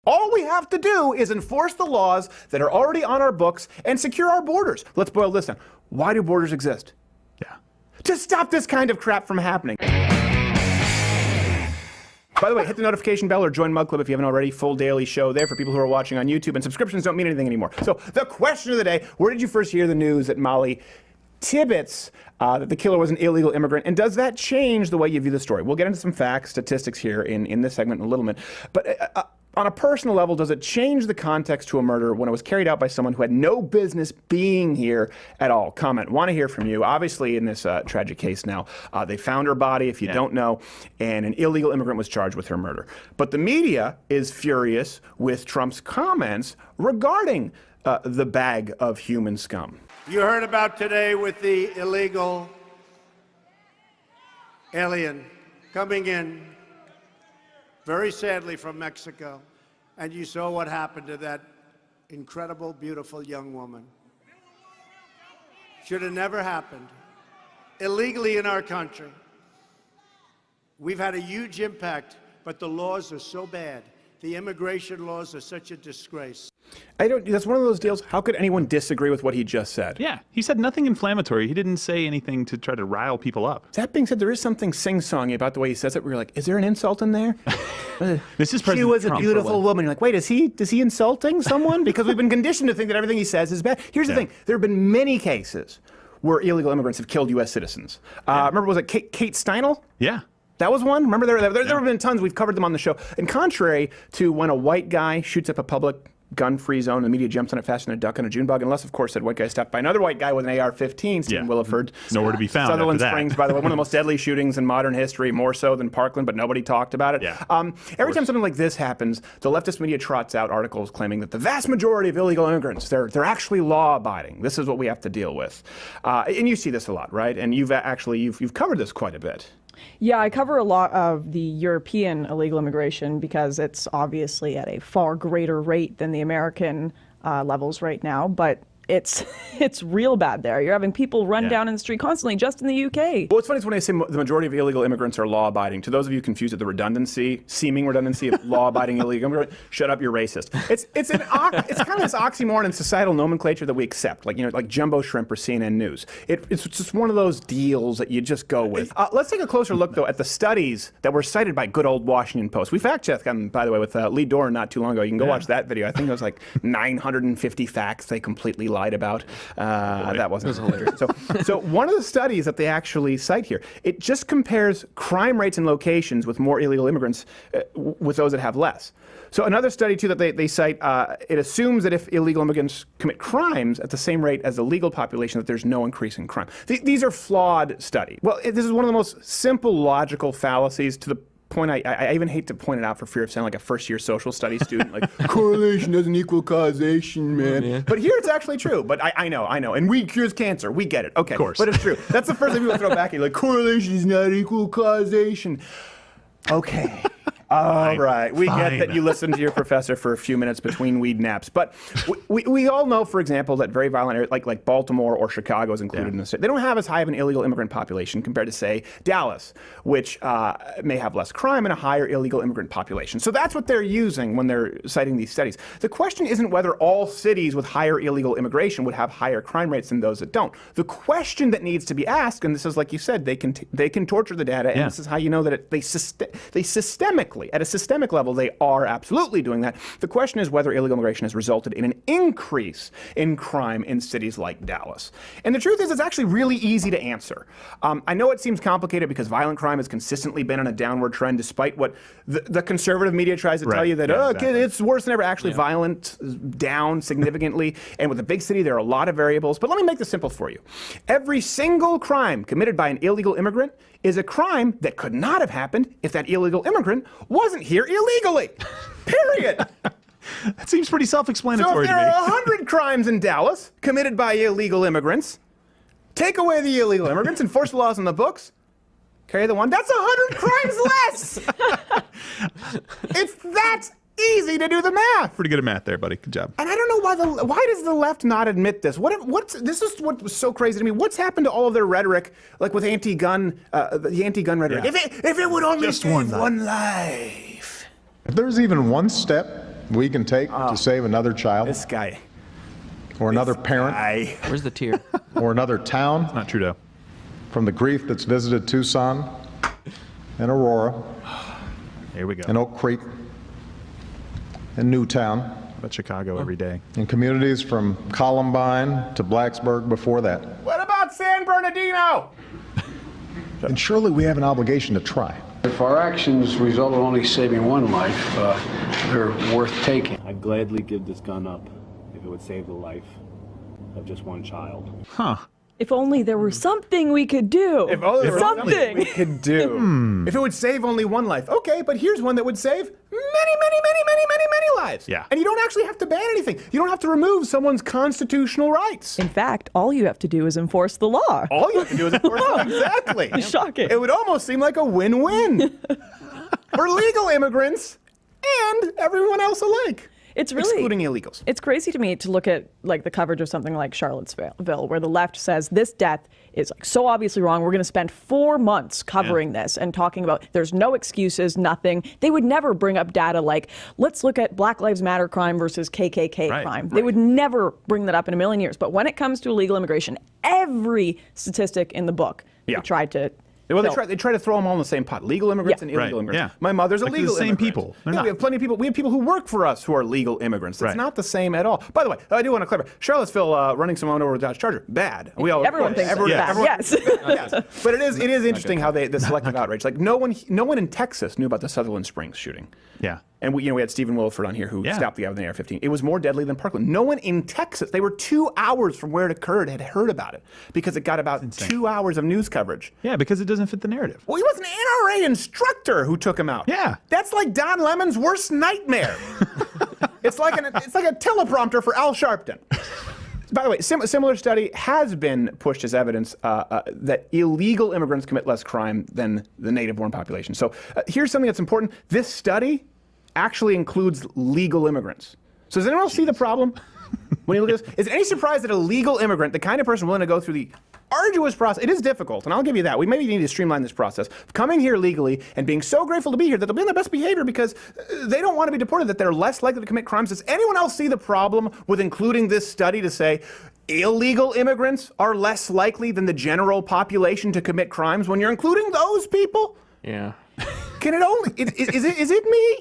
All we have to do is enforce the laws that are already on our books and secure our borders. Let's boil this down. Why do borders exist? Yeah. To stop this kind of crap from happening. By the way, hit the notification bell or join Mug Club if you haven't already. Full daily show there for people who are watching on YouTube. And subscriptions don't mean anything anymore. So the question of the day, where did you first hear the news that Molly Tibbetts, that the killer was an illegal immigrant, and does that change the way you view the story? We'll get into some facts, statistics here in this segment in a little bit. But on a personal level, does it change the context to a murder when it was carried out by someone who had no business being here at all? Comment. Want to hear from you. Obviously, in this tragic case now, they found her body, if you don't know, and an illegal immigrant was charged with her murder. But the media is furious with Trump's comments regarding the bag of human scum. You heard about today with the illegal alien coming in, very sadly from Mexico, and you saw what happened to that incredible, beautiful young woman. Should have never happened. Illegally in our country. We've had a huge impact, but the laws are so bad. The immigration laws are such a disgrace. That's one of those deals. How could anyone disagree with what he just said? Yeah, he said nothing inflammatory. He didn't say anything to try to rile people up. That being said, there is something sing-songy about the way he says it, where you're like, is there an insult in there? This is President She was Trump, a beautiful woman. You're like, wait, is he insulting someone? Because we've been conditioned to think that everything he says is bad. Here's the thing. There have been many cases where illegal immigrants have killed U.S. citizens. Remember, was it Kate Steinle? Yeah. That was one. Remember, there have been tons. We've covered them on the show. And contrary to when a white guy shoots up a public gun-free zone, and the media jumps on it faster than a duck on a June bug, unless, of course, that white guy stopped by another white guy with an AR-15, Stephen Williford. Nowhere to be found Sutherland after that. Springs, by the way, one of the most deadly shootings in modern history, more so than Parkland, but nobody talked about it. Yeah. Every time something like this happens, the leftist media trots out articles claiming that the vast majority of illegal immigrants, they're actually law-abiding. This is what we have to deal with. And you see this a lot, right? And you've covered this quite a bit. Yeah, I cover a lot of the European illegal immigration because it's obviously at a far greater rate than the American levels right now, but it's real bad there. You're having people run down in the street constantly, just in the UK. Well, what's funny is when I say the majority of illegal immigrants are law-abiding. To those of you confused at the seeming redundancy of law-abiding illegal immigrant, shut up, you're racist. It's kind of this oxymoron in societal nomenclature that we accept, like Jumbo Shrimp or CNN News. It's just one of those deals that you just go with. Let's take a closer look, though, at the studies that were cited by good old Washington Post. We fact-checked them, by the way, with Lee Doran not too long ago. You can go watch that video. I think it was like 950 facts they completely lied about. That wasn't hilarious. So one of the studies that they actually cite here, it just compares crime rates in locations with more illegal immigrants with those that have less. So another study, too, that they cite, it assumes that if illegal immigrants commit crimes at the same rate as the legal population, that there's no increase in crime. These are flawed studies. Well, this is one of the most simple logical fallacies to the point I even hate to point it out for fear of sounding like a first-year social studies student, like, correlation doesn't equal causation, man. Yeah. But here it's actually true. But I know. And weed cures cancer. We get it. Okay. Of course. But it's true. That's the first thing people throw back at you, like, correlation is not equal causation. Okay. All right. We get that you listen to your professor for a few minutes between weed naps. But we all know, for example, that very violent areas like Baltimore or Chicago is included in the state. They don't have as high of an illegal immigrant population compared to, say, Dallas, which may have less crime and a higher illegal immigrant population. So that's what they're using when they're citing these studies. The question isn't whether all cities with higher illegal immigration would have higher crime rates than those that don't. The question that needs to be asked, and this is like you said, they can torture the data, and this is how you know that they systemically, at a systemic level, they are absolutely doing that. The question is whether illegal immigration has resulted in an increase in crime in cities like Dallas. And the truth is, it's actually really easy to answer. I know it seems complicated because violent crime has consistently been on a downward trend, despite what the conservative media tries to tell you that, it's worse than ever. Actually, violent down significantly. And with a big city, there are a lot of variables. But let me make this simple for you. Every single crime committed by an illegal immigrant is a crime that could not have happened if that illegal immigrant wasn't here illegally. Period. That seems pretty self-explanatory to me. So if there are 100 crimes in Dallas committed by illegal immigrants, take away the illegal immigrants, enforce the laws on the books, carry the one, that's 100 crimes less! It's that easy to do the math. Pretty good at math there, buddy. Good job. And I don't know why does the left not admit this? This is what was so crazy to me. What's happened to all of their rhetoric, like with anti-gun, the anti-gun rhetoric? Yeah. If it would only Just save one one life. If there's even one step we can take to save another child This guy. or another parent Where's the tear? or another town Not Trudeau. from the grief that's visited Tucson and Aurora Here we go. and Oak Creek and Newtown About Chicago every day. and communities from Columbine to Blacksburg before that. What about San Bernardino? And surely we have an obligation to try. If our actions result in only saving one life, they're worth taking. I'd gladly give this gun up if it would save the life of just one child. Huh. If only there were something we could do. If only there was something. we could do. If it would save only one life. Okay, but here's one that would save many lives. Yeah. And you don't actually have to ban anything. You don't have to remove someone's constitutional rights. In fact, all you have to do is enforce the law. All you have to do is enforce it. Exactly. Shocking. It would almost seem like a win-win for legal immigrants and everyone else alike. It's really excluding illegals. It's crazy to me to look at like the coverage of something like Charlottesville, where the left says this death is like so obviously wrong. We're going to spend 4 months covering this and talking about there's no excuses, nothing. They would never bring up data like let's look at Black Lives Matter crime versus KKK crime. They would never bring that up in a million years. But when it comes to illegal immigration, every statistic in the book they tried to. Well, they try to throw them all in the same pot. Legal immigrants and illegal immigrants. My mother's a Like legal the same immigrant. people. They're Yeah, not. we have plenty of people. We have people who work for us who are legal immigrants. It's not the same at all. By the way, I do want to clarify. Charlottesville running someone over with Dodge Charger, bad. We all Everyone thinks it's bad. Yes. yes. But it is interesting how the selective outrage. Like no one in Texas knew about the Sutherland Springs shooting. Yeah. And we had Stephen Wilford on here who stopped the guy with an AR-15. It was more deadly than Parkland. No one in Texas, they were 2 hours from where it occurred, had heard about it because it got about 2 hours of news coverage. Yeah, because it doesn't fit the narrative. Well, he was an NRA instructor who took him out. Yeah. That's like Don Lemon's worst nightmare. It's like a teleprompter for Al Sharpton. By the way, similar study has been pushed as evidence that illegal immigrants commit less crime than the native-born population. So here's something that's important. This study actually includes legal immigrants. So does anyone else see the problem when you look at this? Is it any surprise that a legal immigrant, the kind of person willing to go through the arduous process, it is difficult, and I'll give you that. We maybe need to streamline this process. Coming here legally and being so grateful to be here that they'll be on their best behavior because they don't want to be deported, that they're less likely to commit crimes. Does anyone else see the problem with including this study to say illegal immigrants are less likely than the general population to commit crimes when you're including those people? Yeah. Can it only, is it me?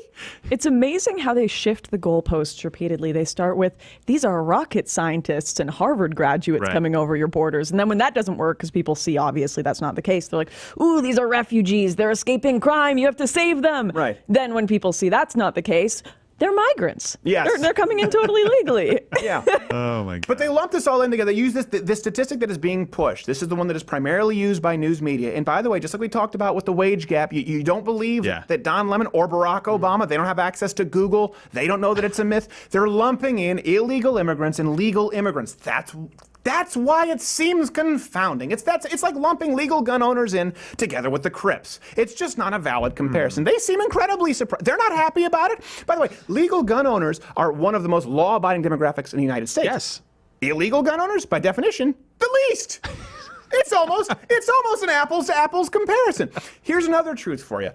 It's amazing how they shift the goalposts repeatedly. They start with, these are rocket scientists and Harvard graduates coming over your borders. And then when that doesn't work, because people see obviously that's not the case, they're like, ooh, these are refugees. They're escaping crime. You have to save them. Right. Then when people see that's not the case, they're migrants. Yes. They're coming in totally legally. Yeah. Oh my God. But they lump this all in together. They use this statistic that is being pushed. This is the one that is primarily used by news media. And by the way, just like we talked about with the wage gap, you don't believe that Don Lemon or Barack Obama, they don't have access to Google. They don't know that it's a myth. They're lumping in illegal immigrants and legal immigrants. That's why it seems confounding. It's like lumping legal gun owners in together with the Crips. It's just not a valid comparison. They seem incredibly surprised. They're not happy about it. By the way, legal gun owners are one of the most law-abiding demographics in the United States. Yes. Illegal gun owners, by definition, the least. It's almost an apples to apples comparison. Here's another truth for you.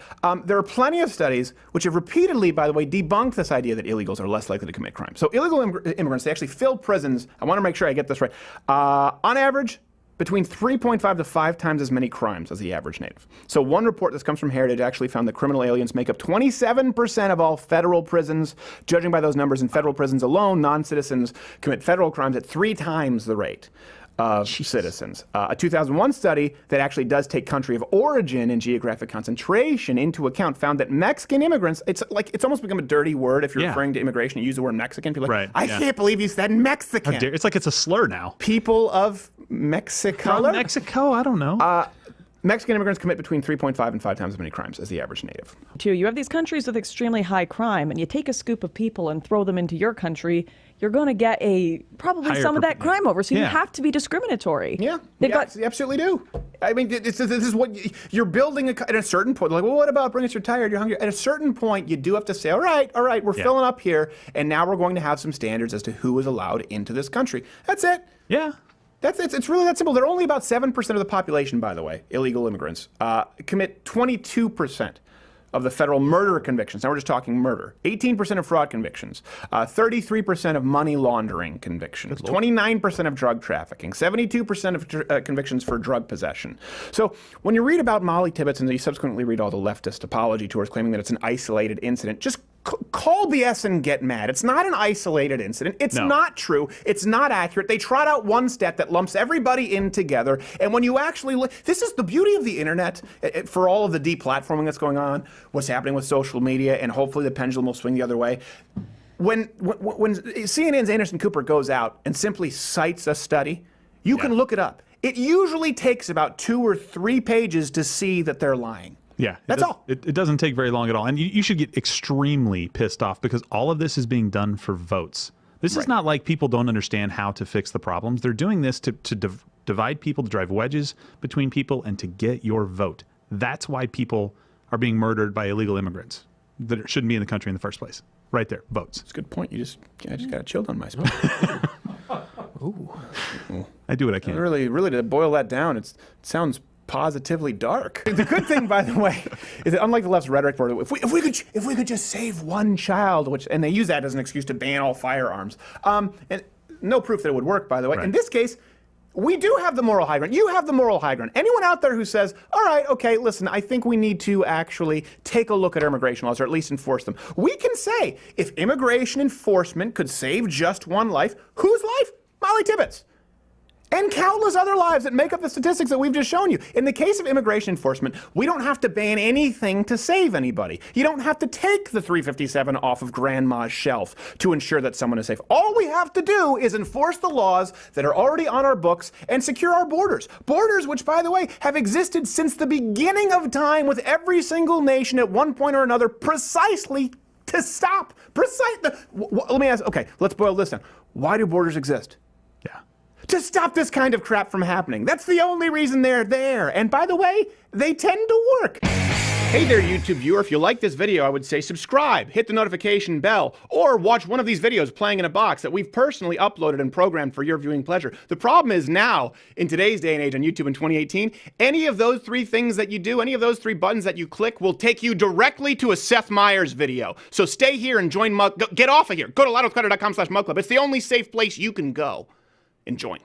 There are plenty of studies which have repeatedly, by the way, debunked this idea that illegals are less likely to commit crime. So illegal immigrants, they actually fill prisons. I want to make sure I get this right. On average, between 3.5 to 5 times as many crimes as the average native. So one report, this comes from Heritage, actually found that criminal aliens make up 27% of all federal prisons. Judging by those numbers, in federal prisons alone, non-citizens commit federal crimes at 3 times the rate of citizens. A 2001 study that actually does take country of origin and geographic concentration into account found that Mexican immigrants, it's almost become a dirty word if you're referring to immigration, you use the word Mexican, people are like, I can't believe you said Mexican. It's like it's a slur now. People of Mexico? From Mexico? I don't know. Mexican immigrants commit between 3.5 and 5 times as many crimes as the average native. You have these countries with extremely high crime, and you take a scoop of people and throw them into your country, you're going to get probably Higher some of that crime over. So you Yeah. have to be discriminatory. Yeah, They've you got absolutely do. I mean, this is what you're building at a certain point. Like, well, what about bring us? You're tired, you're hungry. At a certain point, you do have to say, all right, we're filling up here, and now we're going to have some standards as to who is allowed into this country. That's it. Yeah. It's really that simple. They're only about 7% of the population, by the way, illegal immigrants, commit 22% of the federal murder convictions. Now we're just talking murder. 18% of fraud convictions. 33% of money laundering convictions. 29% of drug trafficking. 72% of convictions for drug possession. So when you read about Molly Tibbetts and you subsequently read all the leftist apology tours claiming that it's an isolated incident, just call BS and get mad. It's not an isolated incident. It's not true. It's not accurate. They trot out one stat that lumps everybody in together. And when you actually look, this is the beauty of the internet for all of the deplatforming that's going on, what's happening with social media, and hopefully the pendulum will swing the other way. When CNN's Anderson Cooper goes out and simply cites a study, you can look it up. It usually takes about 2 or 3 pages to see that they're lying. Yeah, that's all. It doesn't take very long at all. And you should get extremely pissed off because all of this is being done for votes. This is not like people don't understand how to fix the problems. They're doing this to divide people, to drive wedges between people, and to get your vote. That's why people are being murdered by illegal immigrants that shouldn't be in the country in the first place. Right there, votes. That's a good point. I just got chilled on my spot. Ooh. I do what I can. Really, to boil that down, it sounds positively dark. The good thing, by the way, is that unlike the left's rhetoric, where if we could just save one child, and they use that as an excuse to ban all firearms, and no proof that it would work, by the way. Right. In this case, we do have the moral high ground. You have the moral high ground. Anyone out there who says, all right, okay, listen, I think we need to actually take a look at our immigration laws, or at least enforce them. We can say, if immigration enforcement could save just one life, whose life? Molly Tibbetts. And countless other lives that make up the statistics that we've just shown you. In the case of immigration enforcement, we don't have to ban anything to save anybody. You don't have to take the 357 off of grandma's shelf to ensure that someone is safe. All we have to do is enforce the laws that are already on our books and secure our borders. Borders which, by the way, have existed since the beginning of time with every single nation at one point or another precisely to stop. Let me ask, okay, let's boil this down. Why do borders exist? To stop this kind of crap from happening. That's the only reason they're there. And by the way, they tend to work. Hey there, YouTube viewer. If you like this video, I would say subscribe, hit the notification bell, or watch one of these videos playing in a box that we've personally uploaded and programmed for your viewing pleasure. The problem is now, in today's day and age on YouTube in 2018, any of those 3 things that you do, any of those 3 buttons that you click will take you directly to a Seth Meyers video. So stay here and join Mug. Get off of here. Go to loudwithcrowder.com/mugclub. It's the only safe place you can go and join.